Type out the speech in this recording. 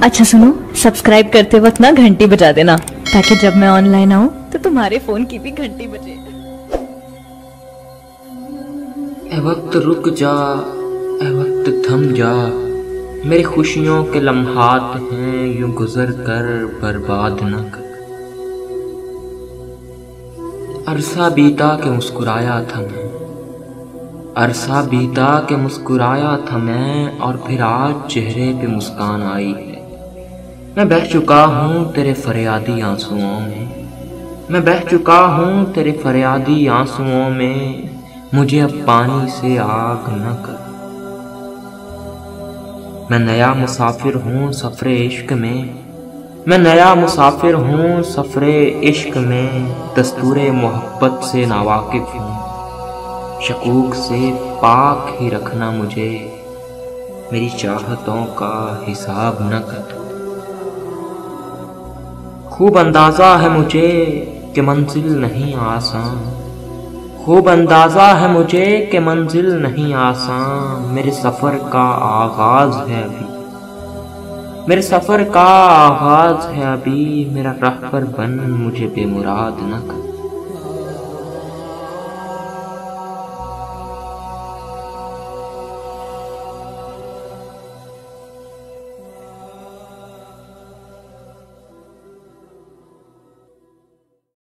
अच्छा सुनो, सब्सक्राइब करते वक्त ना घंटी बजा देना, ताकि जब मैं ऑनलाइन आऊं तो तुम्हारे फोन की भी घंटी बजे। ए वक्त रुक जा, ए वक्त थम जा, मेरी खुशियों के लम्हात हैं, यूं गुजर कर बर्बाद न कर। अरसा बीता के मुस्कुराया था मैं, अरसा बीता के मुस्कुराया था मैं, और फिर आज चेहरे पे मुस्कान आई है। मैं बह चुका हूँ तेरे फरियादी आंसुओं में, मैं बह चुका हूँ तेरे फरियादी आंसुओं में, मुझे अब पानी से आग न कर। मैं नया मुसाफिर हूँ सफरे इश्क में, मैं नया मुसाफिर हूँ सफरे इश्क में, दस्तूरे मोहब्बत से नावाकिफ हूँ, शकूक से पाक ही रखना मुझे, मेरी चाहतों का हिसाब न कर। खूब अंदाज़ा है मुझे कि मंजिल नहीं आसान, खूब अंदाज़ा है मुझे कि मंजिल नहीं आसान, मेरे सफ़र का आगाज़ है अभी, मेरे सफ़र का आगाज़ है अभी, मेरा रहबर बन मुझे बेमुराद न कर।